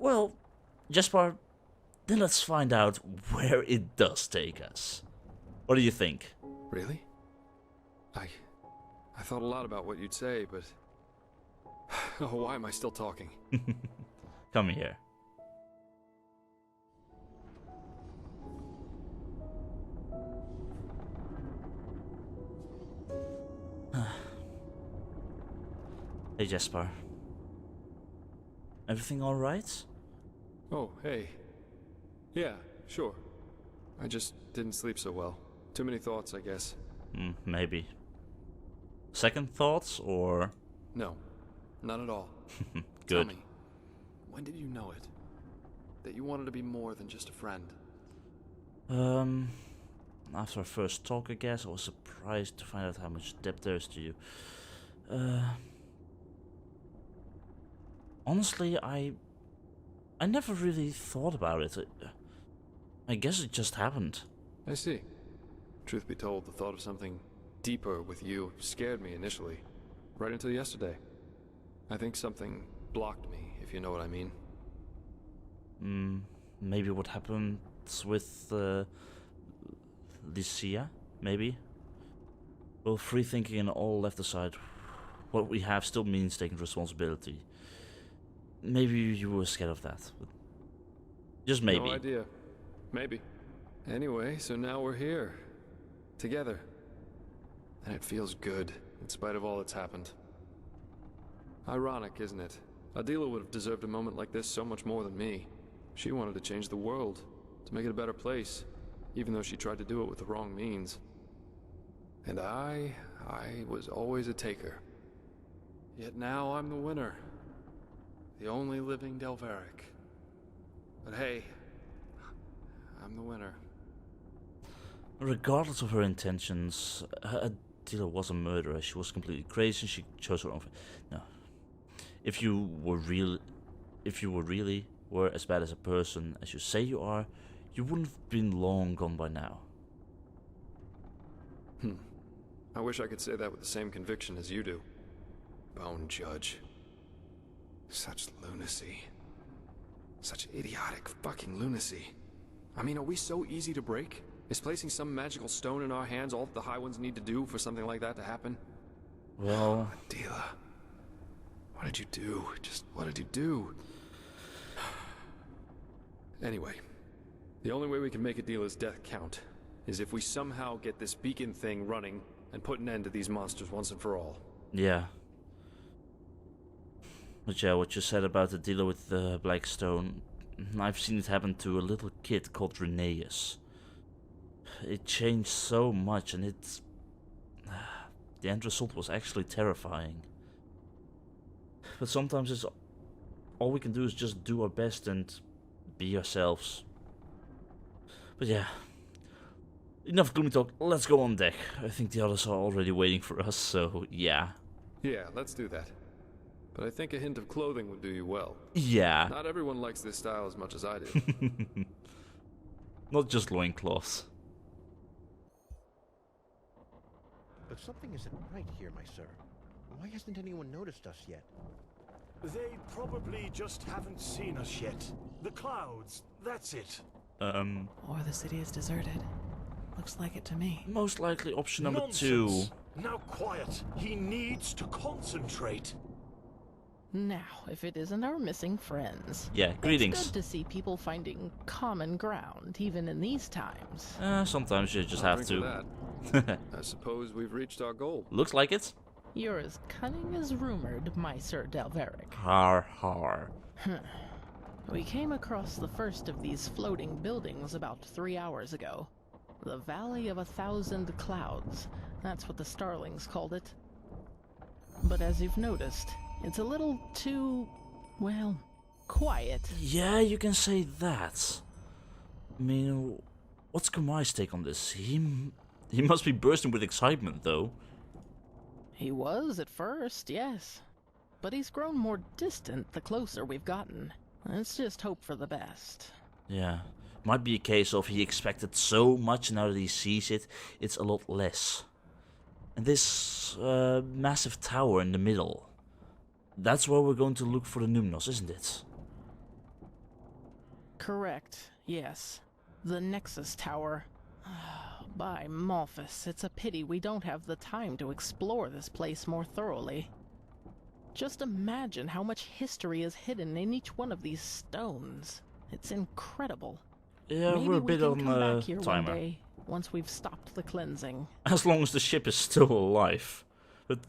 Well, Jasper, then let's find out where it does take us. What do you think? Really? I thought a lot about what you'd say, but... Oh, why am I still talking? Come here. Hey Jasper. Everything alright? Oh, hey. Yeah, sure. I just didn't sleep so well. Too many thoughts, I guess. Maybe. Second thoughts, or...? No, not at all. Good. Tell me, when did you know it? That you wanted to be more than just a friend? After our first talk, I guess, I was surprised to find out how much depth there is to you. Honestly, I never really thought about it. I guess it just happened. I see. Truth be told, the thought of something deeper with you scared me initially. Right until yesterday. I think something blocked me, if you know what I mean. Maybe what happened with Lycia, maybe? Well, free thinking and all left aside, what we have still means taking responsibility. Maybe you were scared of that. But just maybe. No idea. Maybe. Anyway, so now we're here. Together. And it feels good, in spite of all that's happened. Ironic, isn't it? Adila would have deserved a moment like this so much more than me. She wanted to change the world, to make it a better place, even though she tried to do it with the wrong means. And I was always a taker. Yet now I'm the winner. The only living Delveric. But hey, I'm the winner. Regardless of her intentions, Adila was a murderer. She was completely crazy. She chose her own. No, if you really were as bad as a person as you say you are, you wouldn't have been long gone by now. I wish I could say that with the same conviction as you do. Bone Judge. Such lunacy. Such idiotic fucking lunacy. I mean, are we so easy to break? Is placing some magical stone in our hands all that the High Ones need to do for something like that to happen? Well... Adila. What did you do? Just what did you do? Anyway, the only way we can make Adila's death count is if we somehow get this beacon thing running and put an end to these monsters once and for all. Yeah. But yeah, what you said about the dealer with the black stone, I've seen it happen to a little kid called Reneus. It changed so much, and it's... the end result was actually terrifying. But sometimes it's... all we can do is just do our best and be ourselves. But yeah. Enough gloomy talk, let's go on deck. I think the others are already waiting for us, so yeah. Yeah, let's do that. But I think a hint of clothing would do you well. Yeah. Not everyone likes this style as much as I do. Not just loincloths. But something isn't right here, my sir. Why hasn't anyone noticed us yet? They probably just haven't seen us yet. The clouds, that's it. Or the city is deserted. Looks like it to me. Most likely option number Nonsense. 2. Now quiet. He needs to concentrate. Now, if it isn't our missing friends. Yeah, greetings. It's good to see people finding common ground, even in these times. Sometimes you just I'll have drink to. that. I suppose we've reached our goal. Looks like it. You're as cunning as rumored, my Sir Delveric. Har har. We came across the first of these floating buildings about 3 hours ago. The Valley of 1,000 Clouds. That's what the Starlings called it. But as you've noticed, it's a little too, well, quiet. Yeah, you can say that. I mean, what's Kamai's take on this? He must be bursting with excitement, though. He was at first, yes. But he's grown more distant the closer we've gotten. Let's just hope for the best. Yeah. Might be a case of he expected so much, now that he sees it, it's a lot less. And this massive tower in the middle. That's where we're going to look for the Numnos, isn't it? Correct, yes. The Nexus Tower. By Malphus, it's a pity we don't have the time to explore this place more thoroughly. Just imagine how much history is hidden in each one of these stones. It's incredible. Yeah, Maybe we're a we bit can on come back here one timer. day, once we've stopped the cleansing. As long as the ship is still alive. But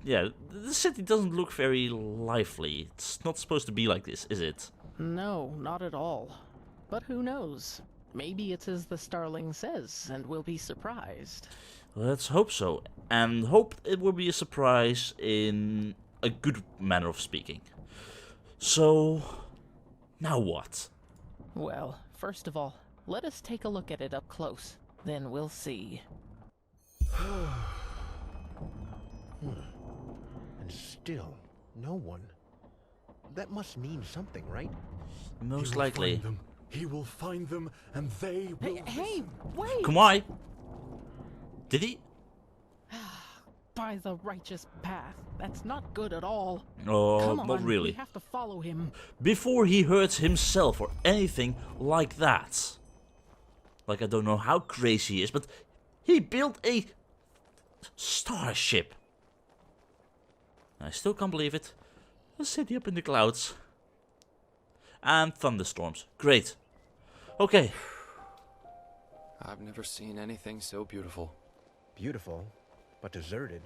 yeah, the city doesn't look very lively. It's not supposed to be like this, is it? No, not at all. But who knows? Maybe it's as the Starling says, and we'll be surprised. Let's hope so. And hope it will be a surprise in a good manner of speaking. So, now what? Well, first of all, let us take a look at it up close. Then we'll see. And still, no one. That must mean something, right? Most likely. He will find them, and they will. Hey, wait! Come on! Did he? By the righteous path. That's not good at all. Oh, Come on, not really. We have to follow him. Before he hurts himself or anything like that. Like, I don't know how crazy he is, but he built a starship. I still can't believe it. A city up in the clouds. And thunderstorms. Great. Okay. I've never seen anything so beautiful. Beautiful, but deserted.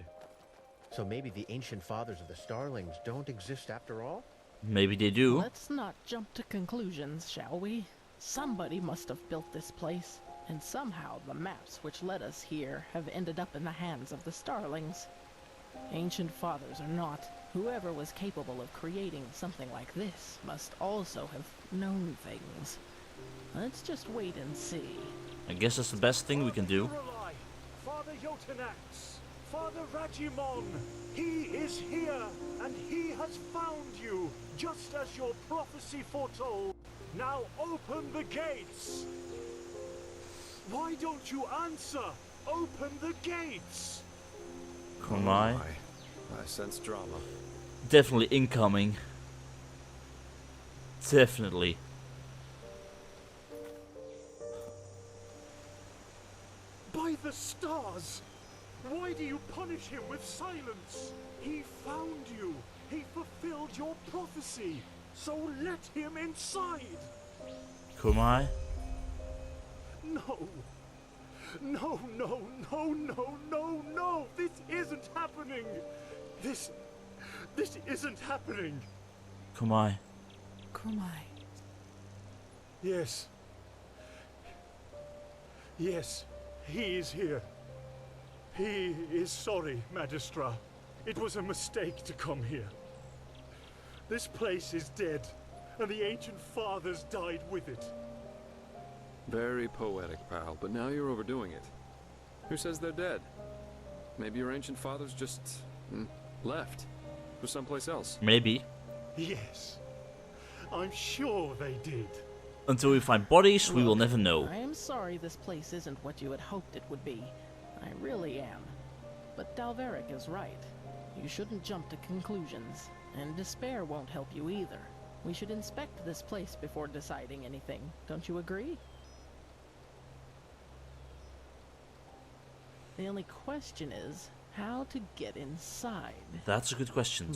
So maybe the ancient fathers of the Starlings don't exist after all? Maybe they do. Let's not jump to conclusions, shall we? Somebody must have built this place, and somehow the maps which led us here have ended up in the hands of the Starlings. Ancient fathers or not, whoever was capable of creating something like this must also have known things. Let's just wait and see. I guess that's the best thing we can do. Lorelei, Father Jotanax, Father Ragimon, he is here, and he has found you, just as your prophecy foretold. Now open the gates. Why don't you answer? Open the gates. Come on. I sense drama. Definitely incoming. Definitely. By the stars! Why do you punish him with silence? He found you. He fulfilled your prophecy. So let him inside. Come on. No. No, no, no, no, no, no. This isn't happening. This isn't happening. Come on. Kumai. Yes. Yes, he is here. He is sorry, Magistra. It was a mistake to come here. This place is dead, and the ancient fathers died with it. Very poetic, pal, but now you're overdoing it. Who says they're dead? Maybe your ancient fathers just left for someplace else. Maybe. Yes, I'm sure they did. Until we find bodies, we will never know. I am sorry this place isn't what you had hoped it would be. I really am. But Dalveric is right. You shouldn't jump to conclusions, and despair won't help you either. We should inspect this place before deciding anything. Don't you agree? The only question is how to get inside. That's a good question.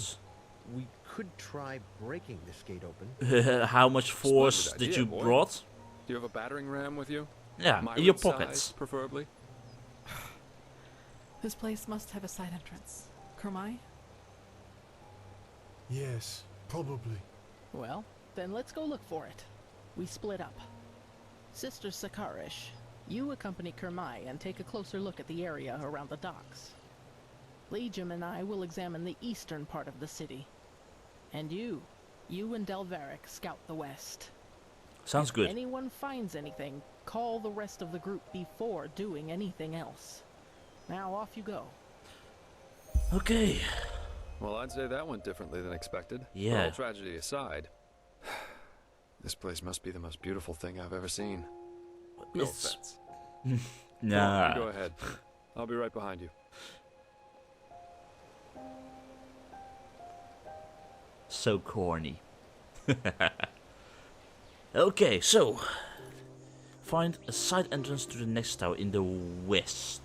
We could try breaking this gate open. How much force Splendid did idea, you boy. brought? Do you have a battering ram with you? Yeah, My in your own size, pockets. preferably. This place must have a side entrance. Kurmai? Yes, probably. Well, then let's go look for it. We split up. Sister Sakarish, you accompany Kurmai and take a closer look at the area around the docks. Legium and I will examine the eastern part of the city. And you and Dalveric scout the west. Sounds good. If anyone finds anything, call the rest of the group before doing anything else. Now off you go. Okay. Well, I'd say that went differently than expected. Yeah. All tragedy aside, this place must be the most beautiful thing I've ever seen. No It's- offense. Nah. Go ahead. I'll be right behind you. So corny. Okay, so find a side entrance to the next tower in the west.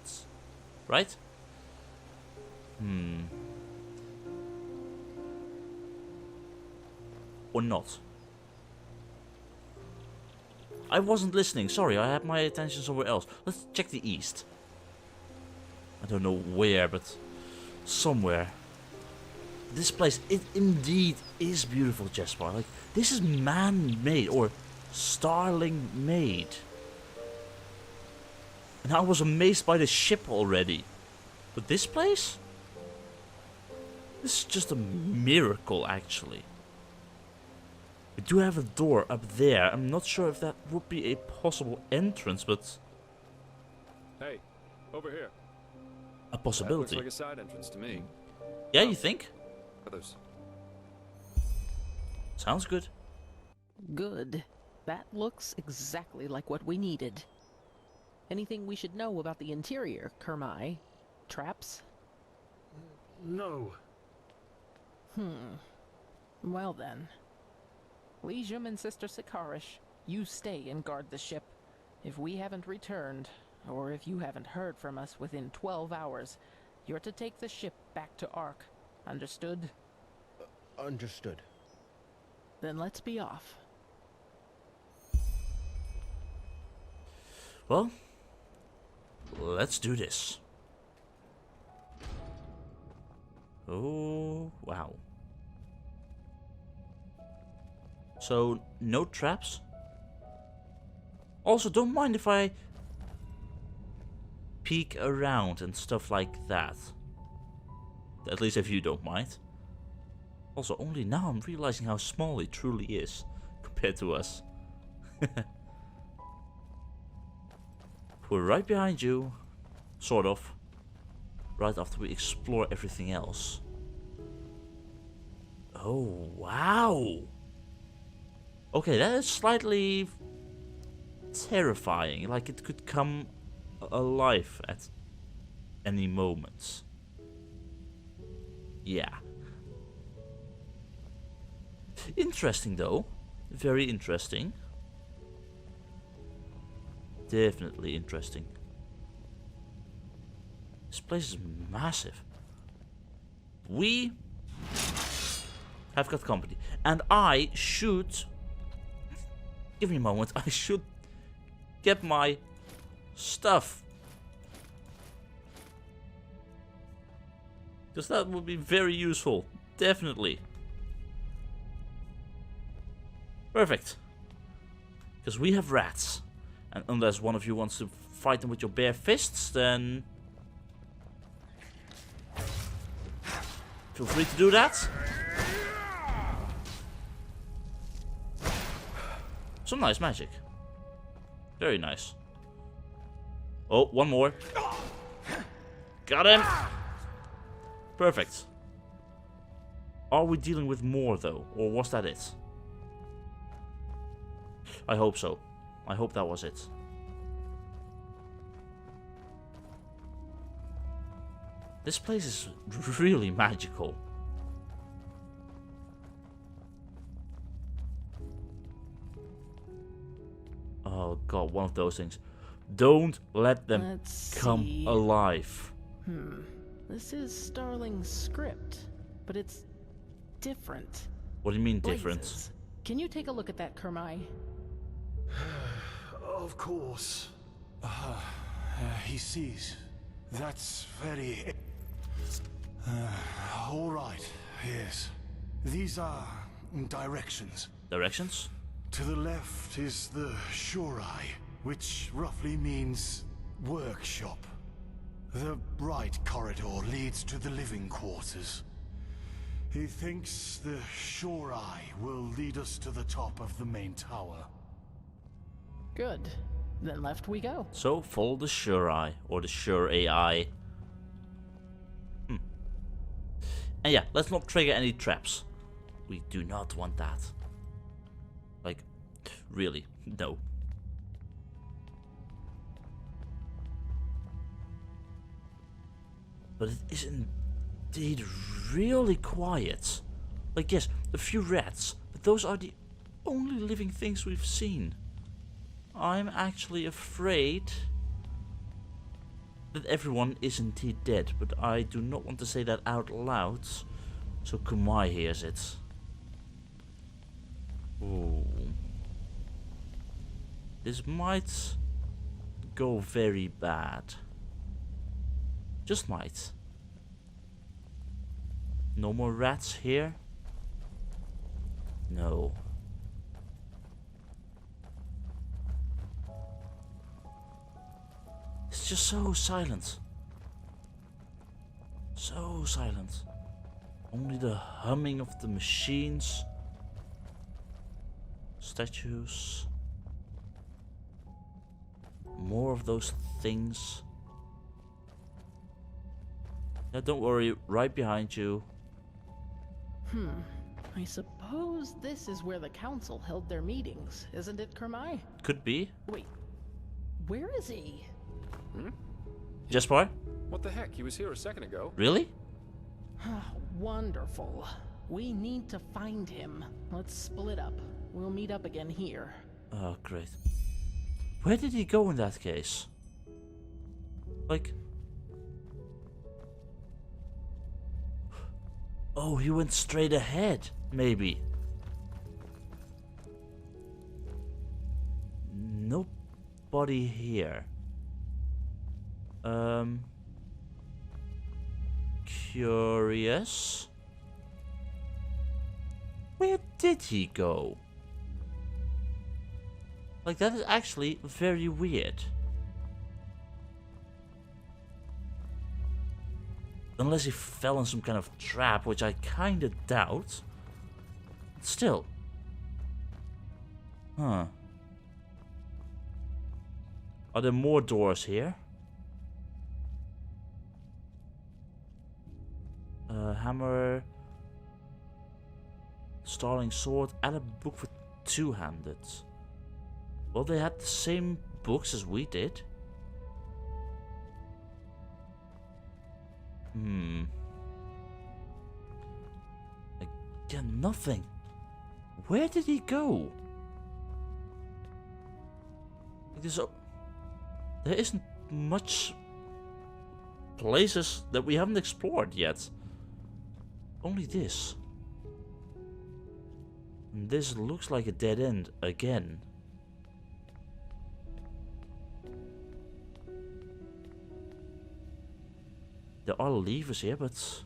Right? Or not. I wasn't listening, sorry, I had my attention somewhere else. Let's check the east. I don't know where, but somewhere. This place, it indeed is beautiful, Jasper. Like, this is man-made, or starling-made. And I was amazed by the ship already. But this place? This is just a miracle, actually. We do have a door up there. I'm not sure if that would be a possible entrance, but... Hey, over here. a That possibility. looks like a side entrance to me. Yeah, you think? Others. Sounds good. Good. That looks exactly like what we needed. Anything we should know about the interior, Kermai? Traps? No. Well then. Legium and Sister Sikarish, you stay and guard the ship. If we haven't returned, or if you haven't heard from us within 12 hours, you're to take the ship back to Ark. Understood? Understood. Then let's be off. Well, let's do this. Oh, wow. So, no traps? Also, don't mind if I peek around and stuff like that. At least if you don't mind. Also, only now I'm realizing how small it truly is compared to us. We're right behind you, sort of, right after we explore everything else. Oh, wow! Okay, that is slightly terrifying, like it could come alive at any moment. Yeah. Interesting though, very interesting. Definitely interesting. This place is massive. We have got company. And I should... Give me a moment. I should get my stuff. Because that would be very useful. Definitely. Perfect. Because we have rats. And unless one of you wants to fight them with your bare fists, then... feel free to do that. Some nice magic. Very nice. Oh, one more. Got him. Perfect. Are we dealing with more though? Or was that it? I hope so. I hope that was it. This place is really magical. Oh god, one of those things. Don't let them Let's come see. alive. This is Starling's script, but it's different. What do you mean different? Blazes. Can you take a look at that, Kermai? Of course. He sees. That's very... all right, yes. These are directions. Directions? To the left is the Shorai, which roughly means workshop. The right corridor leads to the living quarters. He thinks the Shorai will lead us to the top of the main tower. Good. Then left we go. So follow the sure eye or the sure AI. And yeah, let's not trigger any traps. We do not want that. Like, really, no. But it is indeed really quiet. Like, yes, a few rats, but those are the only living things we've seen. I'm actually afraid that everyone is indeed dead, but I do not want to say that out loud, so Kumai hears it. Ooh. This might go very bad. Just might. No more rats here? No. It's just so silent. So silent. Only the humming of the machines. Statues. More of those things. Yeah, don't worry, right behind you. I suppose this is where the council held their meetings, isn't it, Kermai? Could be. Wait, where is he? Jespar? What the heck? He was here a second ago. Really? Wonderful. We need to find him. Let's split up. We'll meet up again here. Oh, great. Where did he go in that case? Like... Oh, he went straight ahead, maybe. Nobody here. Curious. Where did he go? Like, that is actually very weird. Unless he fell in some kind of trap, which I kinda doubt. Still. Huh. Are there more doors here? Hammer. Starling sword. And a book for two-handed. Well, they had the same books as we did. Again, nothing. Where did he go? There isn't much places that we haven't explored yet. Only this. And this looks like a dead end again. There are levers here, but...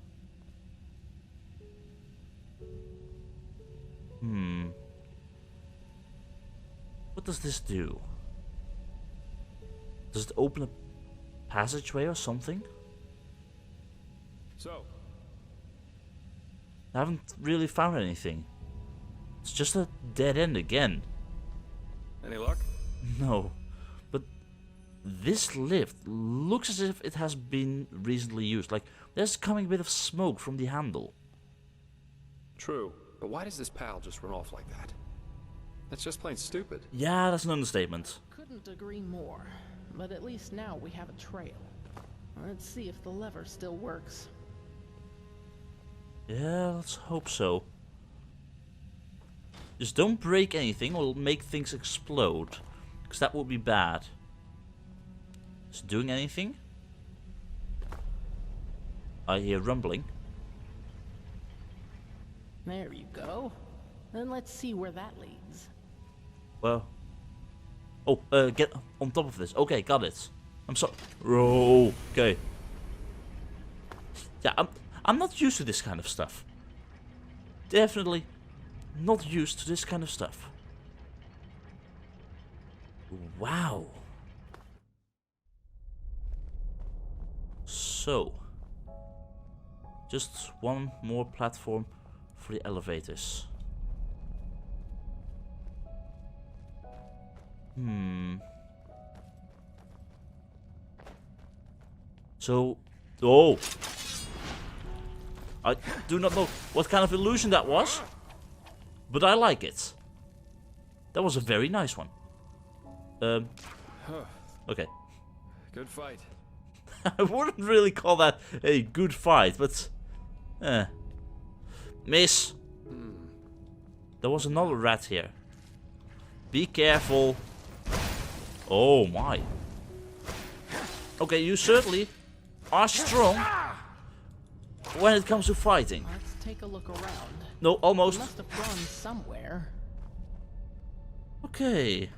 What does this do? Does it open a passageway or something? So, I haven't really found anything. It's just a dead end again. any luck? No. But this lift looks as if it has been recently used. Like, there's coming a bit of smoke from the handle. True, but why does this pal just run off like that? That's just plain stupid. Yeah, that's an understatement. Couldn't agree more. But at least now we have a trail. Let's see if the lever still works. Yeah, let's hope so. Just don't break anything or make things explode. Because that would be bad. Is it doing anything? I hear rumbling. There you go. Then let's see where that leads. Well. Oh, get on top of this. Okay, got it. I'm sorry. Oh, okay. Yeah, I'm not used to this kind of stuff. Definitely not used to this kind of stuff. Wow. So, just one more platform for the elevators. So, oh, I do not know what kind of illusion that was, but I like it. That was a very nice one. Okay. Good fight. I wouldn't really call that a good fight, but, miss. There was another rat here. Be careful. Oh my. Okay, you certainly are strong when it comes to fighting. Let's take a look around. No, We almost. must have gone somewhere. Okay.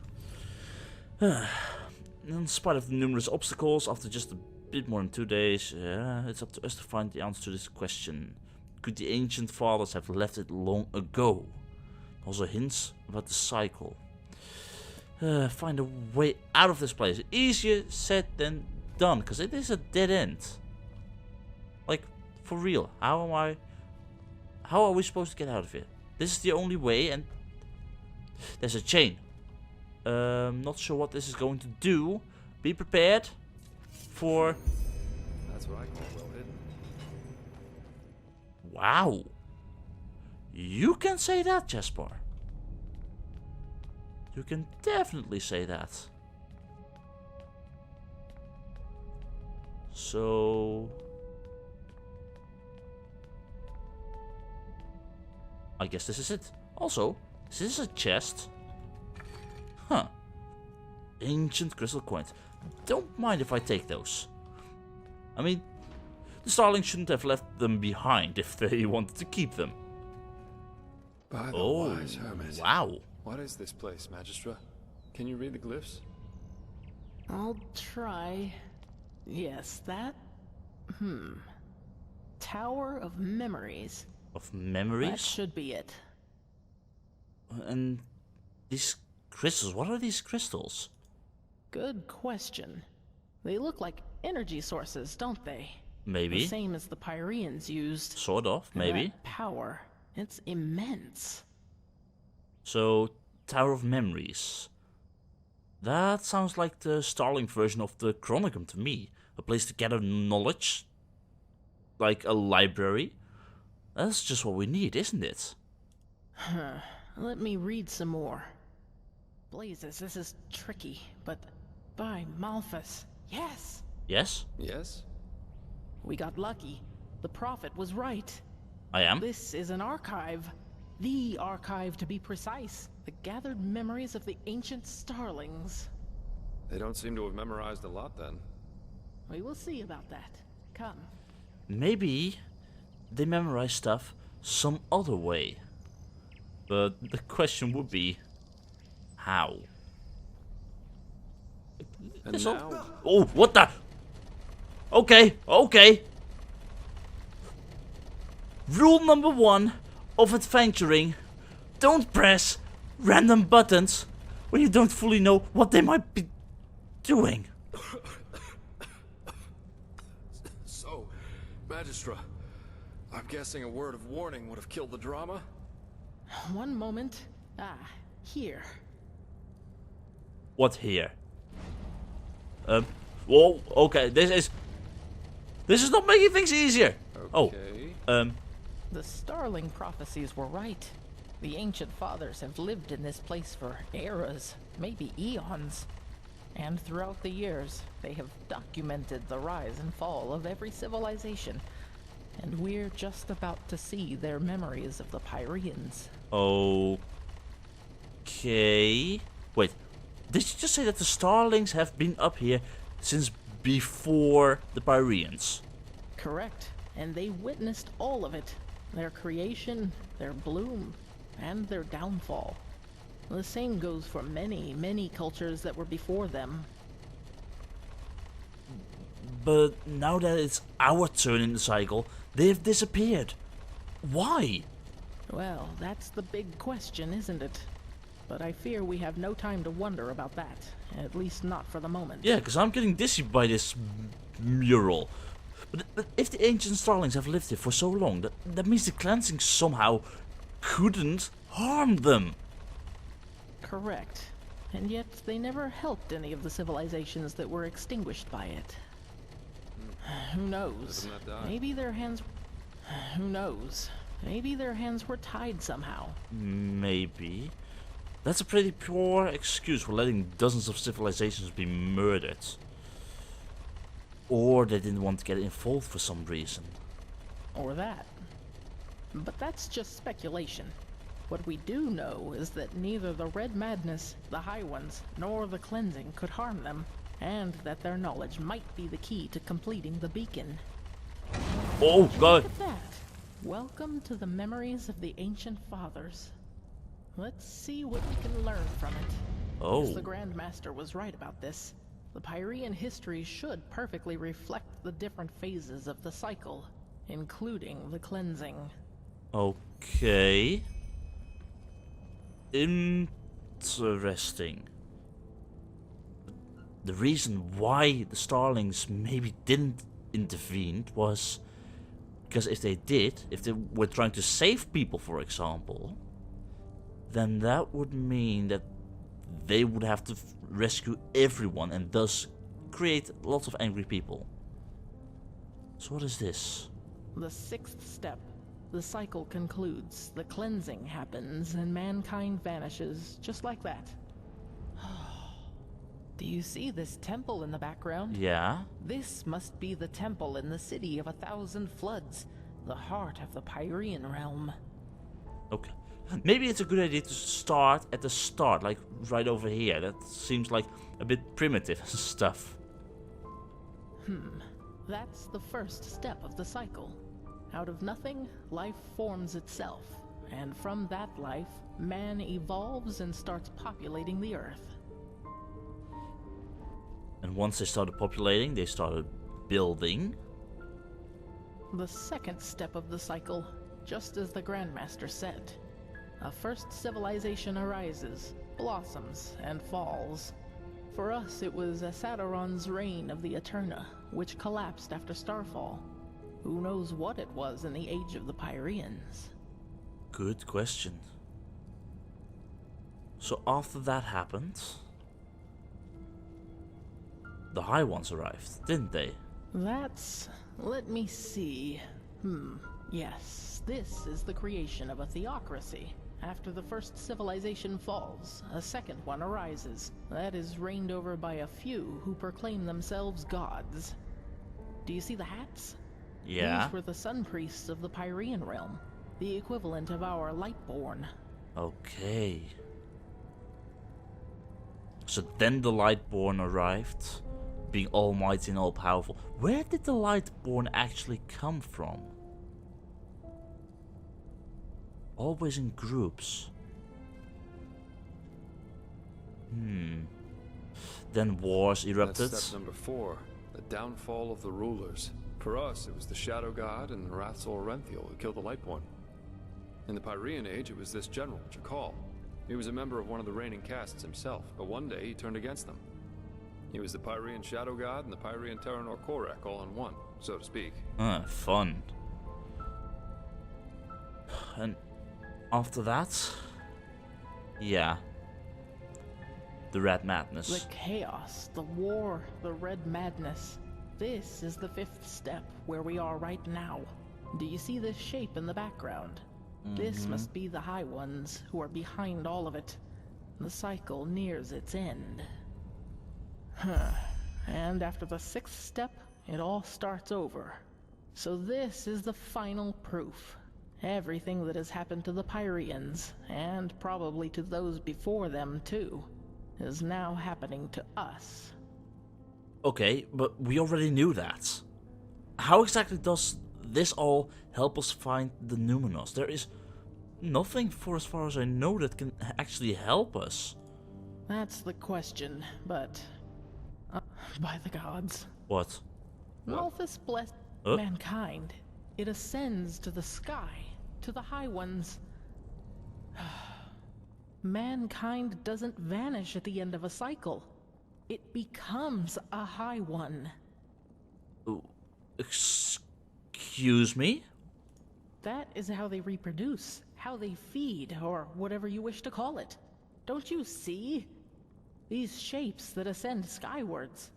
In spite of the numerous obstacles, after just a bit more than 2 days, it's up to us to find the answer to this question. Could the ancient fathers have left it long ago? Also hints about the cycle. Find a way out of this place. Easier said than done, because it is a dead end. Like, for real. How are we supposed to get out of here? This is the only way, and there's a chain. Not sure what this is going to do. Be prepared for... That's what I call well hidden. Wow. You can say that, Jasper. You can definitely say that. So... I guess this is it. Also, is this a chest? Huh. Ancient crystal coins. Don't mind if I take those. I mean, the Starlings shouldn't have left them behind if they wanted to keep them. By the Oh, wise hermit. wow. What is this place, Magistra? Can you read the glyphs? I'll try. Yes, that... Tower of Memories. Of That memories? should be it. And these crystals, what are these crystals? Good question. They look like energy sources, don't they? Maybe. The same as the Pyreans used. Sort of, And maybe. that power, it's immense. So, Tower of Memories. That sounds like the Starling version of the Chronicum to me. A place to gather knowledge. Like a library. That's just what we need, isn't it? Let me read some more. Blazes, this is tricky, but by Malthus. Yes! Yes, Yes? We got lucky. The prophet was right. I am. This is an archive. The archive, to be precise. The gathered memories of the ancient Starlings. They don't seem to have memorized a lot then. We will see about that. Come. Maybe they memorize stuff some other way. But the question would be, how? And This now, Oh, what the? Okay, okay. Rule number 1 of adventuring. Don't press random buttons when you don't fully know what they might be doing. so, Magistra, I'm guessing a word of warning would have killed the drama? One moment. Here. What here? Whoa, okay, this is not making things easier. Okay. Oh, The Starling prophecies were right. The ancient fathers have lived in this place for eras, maybe eons. And throughout the years, they have documented the rise and fall of every civilization. And we're just about to see their memories of the Pyreans. okay. Wait, did you just say that the Starlings have been up here since before the Pyreans? Correct. And they witnessed all of it. Their creation, their bloom, and their downfall. The same goes for many, many cultures that were before them. But now that it's our turn in the cycle, they've disappeared. Why? Well, that's the big question, isn't it? But I fear we have no time to wonder about that. At least not for the moment. Yeah, because I'm getting dizzy by this mural. But if the ancient Starlings have lived here for so long, that means the cleansing somehow couldn't harm them. Correct. And yet they never helped any of the civilizations that were extinguished by it. Who knows? Let them not die. Maybe their hands... Who knows? Maybe their hands were tied somehow. Maybe. That's a pretty poor excuse for letting dozens of civilizations be murdered. Or they didn't want to get involved for some reason. Or that. But that's just speculation. What we do know is that neither the Red Madness, the High Ones, nor the Cleansing could harm them, and that their knowledge might be the key to completing the beacon. Oh god! Look at that! Welcome to the memories of the Ancient Fathers. Let's see what we can learn from it. Oh. Because the Grandmaster was right about this. The Pyrean history should perfectly reflect the different phases of the cycle, including the Cleansing. Okay. Interesting. The reason why the Starlings maybe didn't intervene was because if they did, if they were trying to save people, for example, then that would mean that they would have to rescue everyone and thus create lots of angry people. So what is this? The sixth step. The cycle concludes, the cleansing happens, and mankind vanishes just like that. Do you see this temple in the background? Yeah. This must be the temple in the city of 1,000 floods, the heart of the Pyrean realm. Okay. Maybe it's a good idea to start at the start, like right over here. That seems like a bit primitive stuff. That's the first step of the cycle. Out of nothing, life forms itself, and from that life, man evolves and starts populating the earth. And once they started populating, they started building. The second step of the cycle, just as the Grandmaster said. A first civilization arises, blossoms, and falls. For us, it was Asadoron's reign of the Eterna, which collapsed after Starfall. Who knows what it was in the age of the Pyreans? Good question. So after that happened, the High Ones arrived, didn't they? Let me see. Yes, this is the creation of a theocracy. After the first civilization falls, a second one arises. That is reigned over by a few who proclaim themselves gods. Do you see the hats? Yeah. These were the sun priests of the Pyrean realm, the equivalent of our Lightborn. Okay. So then the Lightborn arrived, being almighty and all-powerful. Where did the Lightborn actually come from? Always in groups. Then wars erupted. That's step number 4, the downfall of the rulers. For us, it was the Shadow God and Rathzor Renthiel who killed the Lightborn. In the Pyrean Age, it was this general, Jakal. He was a member of one of the reigning castes himself, but one day he turned against them. He was the Pyrean Shadow God and the Pyrean Terranor Korek all in one, so to speak. Fun. And after that, yeah, the Red Madness. The chaos, the war, the Red Madness. This is the 5th step, where we are right now. Do you see this shape in the background? This must be the High Ones, who are behind all of it. The cycle nears its end. And after the 6th step, it all starts over. So this is the final proof. Everything that has happened to the Pyreans, and probably to those before them too, is now happening to us. Okay, but we already knew that. How exactly does this all help us find the Numenos? There is nothing, for as far as I know, that can actually help us. That's the question, but... by the gods. What? Malthus blessed mankind. It ascends to the sky, to the High Ones. Mankind doesn't vanish at the end of a cycle. It becomes a High One. Excuse me? That is how they reproduce, how they feed, or whatever you wish to call it. Don't you see? These shapes that ascend skywards.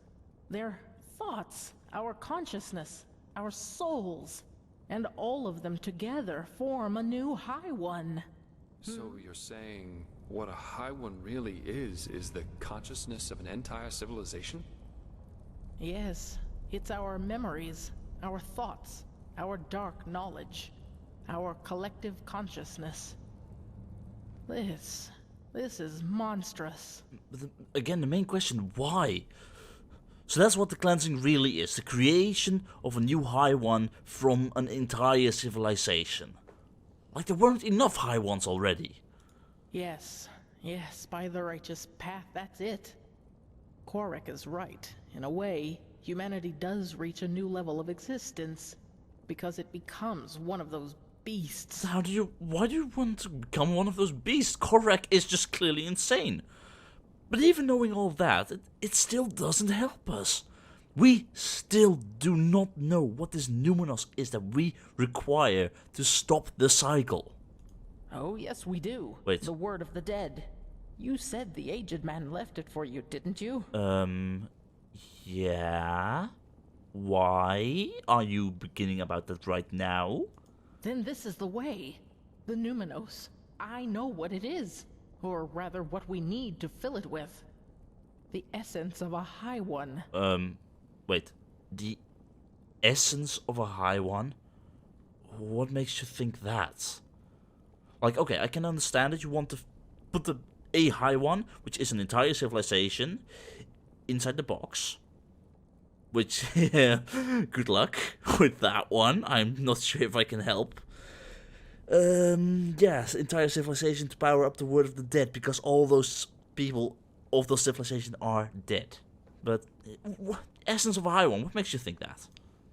They're thoughts, our consciousness, our souls. And all of them together form a new High One. So you're saying what a High One really is the consciousness of an entire civilization? Yes, it's our memories, our thoughts, our dark knowledge, our collective consciousness. This is monstrous. But again, the main question, why? So that's what the cleansing really is. The creation of a new High One from an entire civilization. Like there weren't enough High Ones already. Yes, by the righteous path, that's it. Korek is right. In a way, humanity does reach a new level of existence, because it becomes one of those beasts. Why do you want to become one of those beasts? Korek is just clearly insane. But even knowing all that, it still doesn't help us. We still do not know what this numinous is that we require to stop the cycle. Oh, yes, we do. Wait. The word of the dead. You said the aged man left it for you, didn't you? Yeah? Why are you beginning about that right now? Then this is the way. The numinous. I know what it is. Or rather, what we need to fill it with. The essence of a High One. Wait. The essence of a High One? What makes you think that? Like, okay, I can understand that you want to put a High One, which is an entire civilization, inside the box. Which, good luck with that one. I'm not sure if I can help. Yes, entire civilization to power up the word of the dead, because all those people of those civilizations are dead. But, essence of a High One, what makes you think that?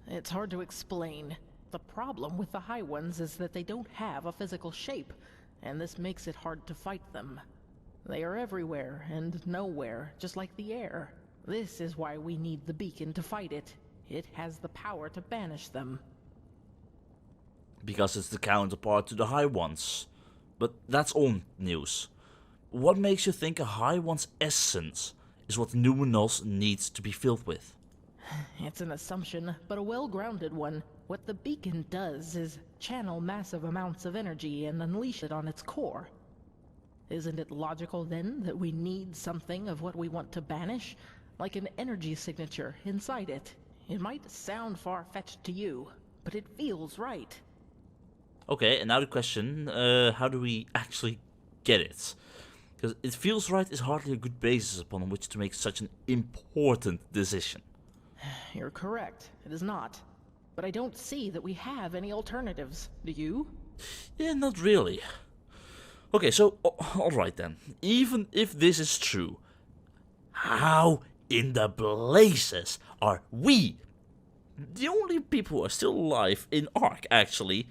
It's hard to explain. The problem with the High Ones is that they don't have a physical shape, and this makes it hard to fight them. They are everywhere and nowhere, just like the air. This is why we need the beacon to fight it. It has the power to banish them. Because it's the counterpart to the High Ones. But that's old news. What makes you think a High One's essence is what Numenor needs to be filled with? It's an assumption, but a well-grounded one. What the beacon does is channel massive amounts of energy and unleash it on its core. Isn't it logical then that we need something of what we want to banish? Like an energy signature inside it. It might sound far-fetched to you, but it feels right. Okay, and now the question, how do we actually get it? Because it feels right is hardly a good basis upon which to make such an important decision. You're correct, it is not. But I don't see that we have any alternatives, do you? Yeah, not really. Okay, so, alright then. Even if this is true, how in the blazes are we, the only people who are still alive in Ark actually,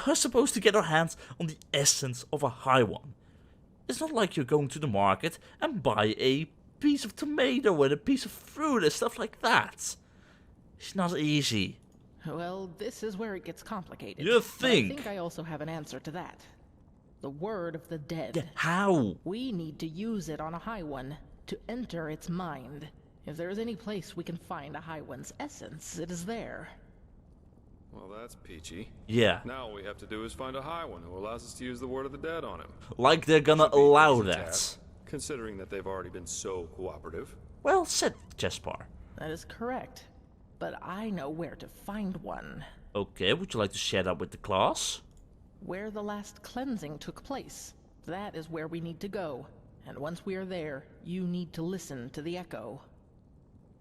are supposed to get our hands on the essence of a High One? It's not like you're going to the market and buy a piece of tomato and a piece of fruit and stuff like that. It's not easy. Well, this is where it gets complicated. You But think? I think I also have an answer to that. The word of the dead. Yeah, how? We need to use it on a High One, to enter its mind. If there is any place we can find a High One's essence, it is there. Well, that's peachy. Yeah, Now all we have to do is find a High One who allows us to use the word of the dead on him. like they're gonna Should be allow easy that. task, considering that they've already been so cooperative. Well said, Jespar. That is correct. But I know where to find one. Okay, would you like to share that with the class? Where the last cleansing took place. That is where we need to go. And once we are there, you need to listen to the echo.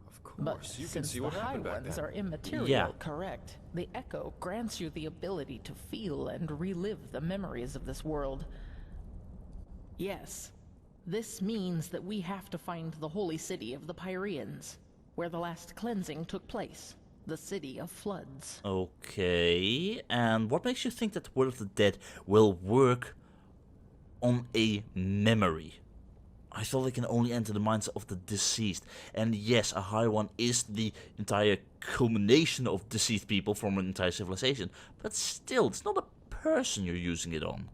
Of But course, you can since see the what High happened back Ones then. are immaterial, Yeah. correct? The echo grants you the ability to feel and relive the memories of this world. Yes, this means that we have to find the holy city of the Pyreans, where the last cleansing took place, the city of floods. Okay, and what makes you think that the Word of the Dead will work on a memory? I thought it can only enter the minds of the deceased. And yes, a High One is the entire culmination of deceased people from an entire civilization. But still, it's not a person you're using it on.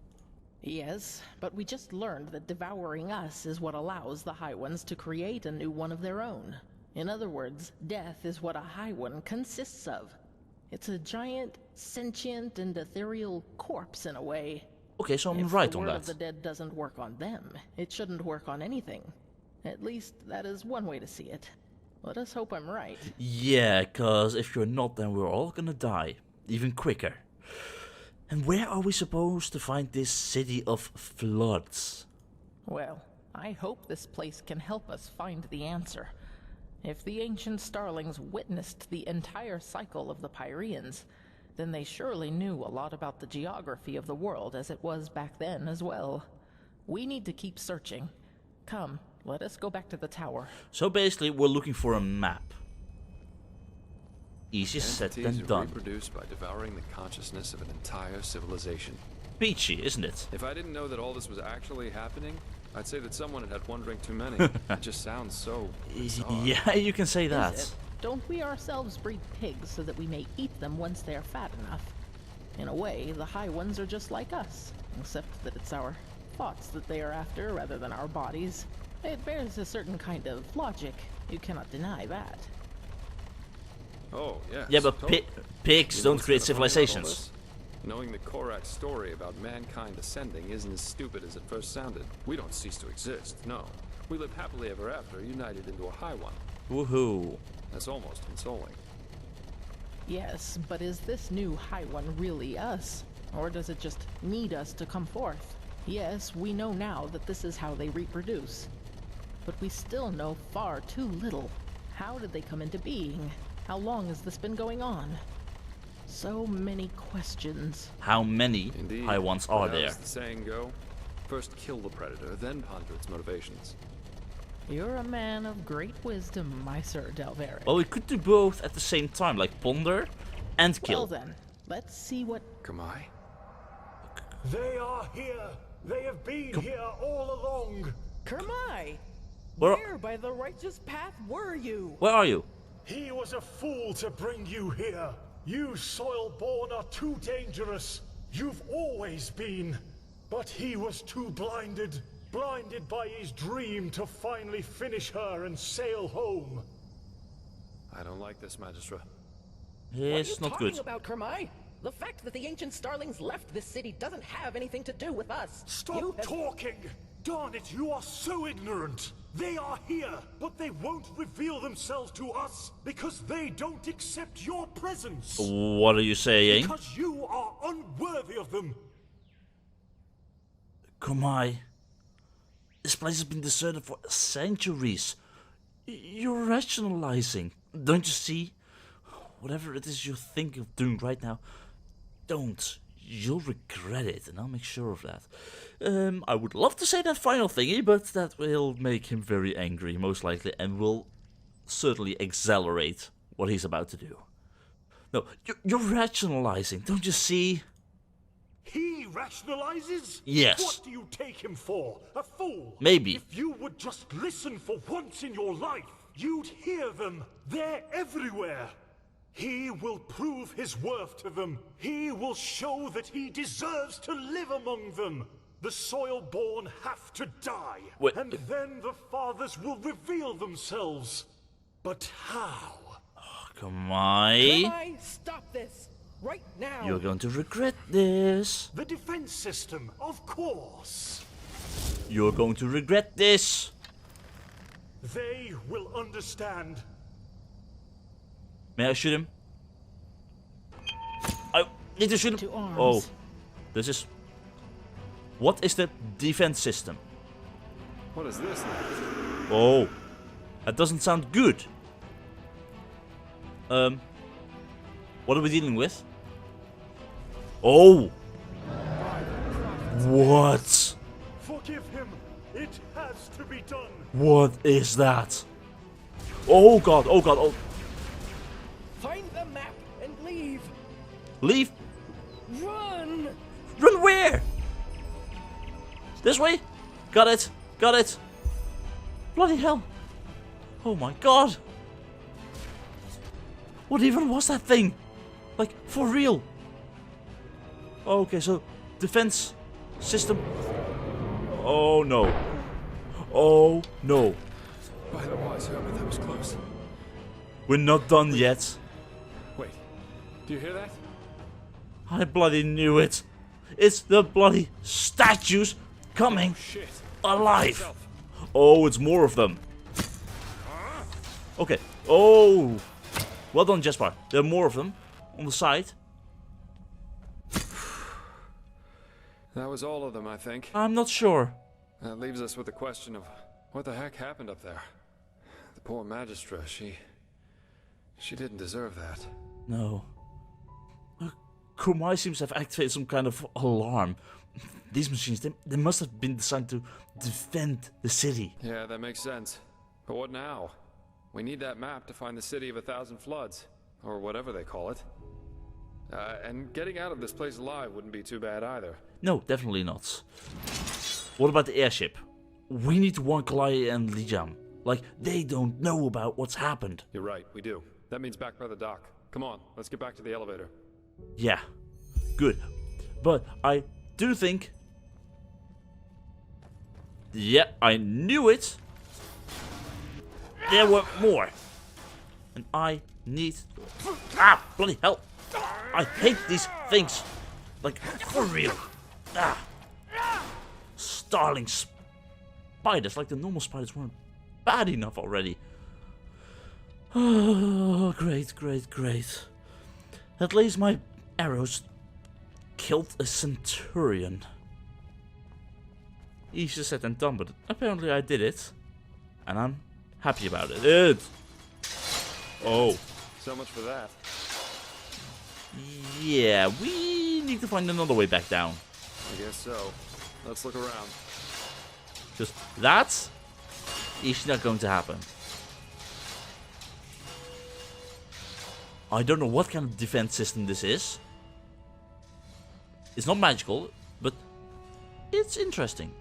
Yes, but we just learned that devouring us is what allows the High Ones to create a new one of their own. In other words, death is what a High One consists of. It's a giant, sentient, and ethereal corpse in a way. Okay, so I'm If right the on word of the that. dead doesn't work on them, it shouldn't work on anything. At least, that is one way to see it. Let us hope I'm right. Yeah, cause if you're not, then we're all gonna die. Even quicker. And where are we supposed to find this city of floods? Well, I hope this place can help us find the answer. If the ancient starlings witnessed the entire cycle of the Pyreans, then they surely knew a lot about the geography of the world as it was back then as well. We need to keep searching. Come, let us go back to the tower. So basically, we're looking for a map. Easier said Entities than are done. reproduced by devouring the consciousness of an entire civilization. Peachy, isn't it? If I didn't know that all this was actually happening, I'd say that someone had had one drink too many. It just sounds so bizarre. Yeah, you can say Is that. it? Don't we ourselves breed pigs so that we may eat them once they are fat enough? In a way, the high ones are just like us, except that it's our thoughts that they are after rather than our bodies. It bears a certain kind of logic. You cannot deny that. Oh, yes. Yeah, but totally. pigs You know don't what's create kinda funny about all civilizations. this? Knowing that Korak's story about mankind ascending isn't as stupid as it first sounded. We don't cease to exist, no. We live happily ever after, united into a high one. Woohoo. That's almost consoling. Yes, but is this new high one really us? Or does it just need us to come forth? Yes, we know now that this is how they reproduce. But we still know far too little. How did they come into being? How long has this been going on? So many questions. How many Indeed. high ones are But how there? does the saying go? First kill the predator, then ponder its motivations. You're a man of great wisdom, my Sir Delveric. Well, we could do both at the same time, like ponder and kill. Well then, let's see what... Kamai? They are here. They have been here all along. Kermai! Where- Where by the righteous path were you? Where are you? He was a fool to bring you here. You soil-born are too dangerous. You've always been. But he was too blinded. Blinded by his dream to finally finish her and sail home. I don't like this, Magistra. It's what are not you talking good. about, Kermai? The fact that the ancient starlings left this city doesn't have anything to do with us. Stop You have- talking! Darn it, you are so ignorant! They are here, but they won't reveal themselves to us because they don't accept your presence. What are you saying? Because you are unworthy of them. Kumai, this place has been deserted for centuries. You're rationalizing. Don't you see? Whatever it is you think of doing right now, don't. You'll regret it, and I'll make sure of that. I would love to say that final thingy, but that will make him very angry, most likely, and will certainly accelerate what he's about to do. No, you're rationalizing, don't you see? He rationalizes? Yes. What do you take him for? A fool? Maybe. If you would just listen for once in your life, you'd hear them. They're everywhere. He will prove his worth to them. He will show that he deserves to live among them. The soil-born have to die. Wait. And then the fathers will reveal themselves. But how? Kumai, Kermai, stop this! Right now! you're going to regret this. The defense system, of course. You're going to regret this. They will understand. May I shoot him? I need to shoot him. To arms. Oh, this is... What is the defense system? What is this? Oh, that doesn't sound good. What are we dealing with? Oh! What? Forgive him. It has to be done. What is that? Oh god, oh god, oh... Find the map and leave! Leave? Run! Run where? This way? Got it, got it. Bloody hell. Oh my god. What even was that thing? Like, for real? Okay, so, defense system. Oh no. Oh no. By the wise hermit, that was close. We're not done yet. Wait, do you hear that? I bloody knew it. It's the bloody statues coming Shit. alive. Oh, it's more of them. Okay. Oh. Well done, Jasper. There are more of them on the side. That was all of them, I think. I'm not sure. That leaves us with the question of what the heck happened up there. The poor Magistra, she didn't deserve that. No. Kurmai seems to have activated some kind of alarm. These machines, they must have been designed to defend the city. Yeah, that makes sense. But what now? We need that map to find the City of 1,000 Floods, or whatever they call it. And getting out of this place alive wouldn't be too bad either. No, definitely not. What about the airship? We need to warn Kalai and Lijam. Like, they don't know about what's happened. You're right, we do. That means back by the dock. Come on, let's get back to the elevator. Yeah, good. But I do think... Yeah, I knew it. There were more. And I need... Ah, bloody hell. I hate these things. Like, for real. Ah. Starling spiders. Like, the normal spiders weren't bad enough already. Oh, great, great, great. At least my arrows killed a centurion. Easier said than done, but apparently I did it. And I'm happy about it. Oh. So much for that. Yeah, we need to find another way back down. I guess so. Let's look around. Just that is not going to happen. I don't know what kind of defense system this is. It's not magical, but it's interesting.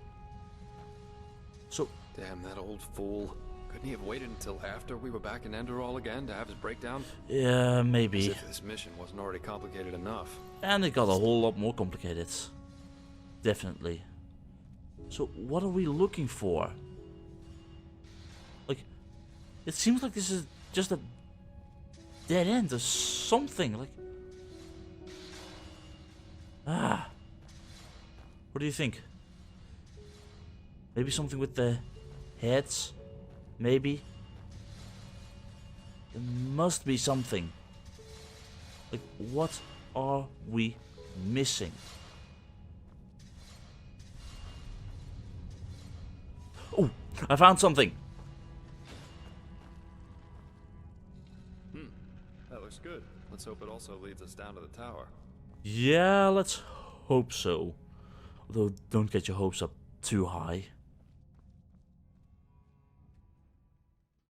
So, damn, that old fool. Couldn't he have waited until after we were back in Enderal again to have his breakdown? yeah, maybe. As if this mission wasn't already complicated enough. And it got a whole lot more complicated. Definitely. So, what are we looking for? Like, it seems like this is just a dead end or something. Like, what do you think? Maybe something with the heads? Maybe? There must be something. Like, what are we missing? Oh, I found something. That looks good. Let's hope it also leads us down to the tower. Yeah, let's hope so. Although, don't get your hopes up too high.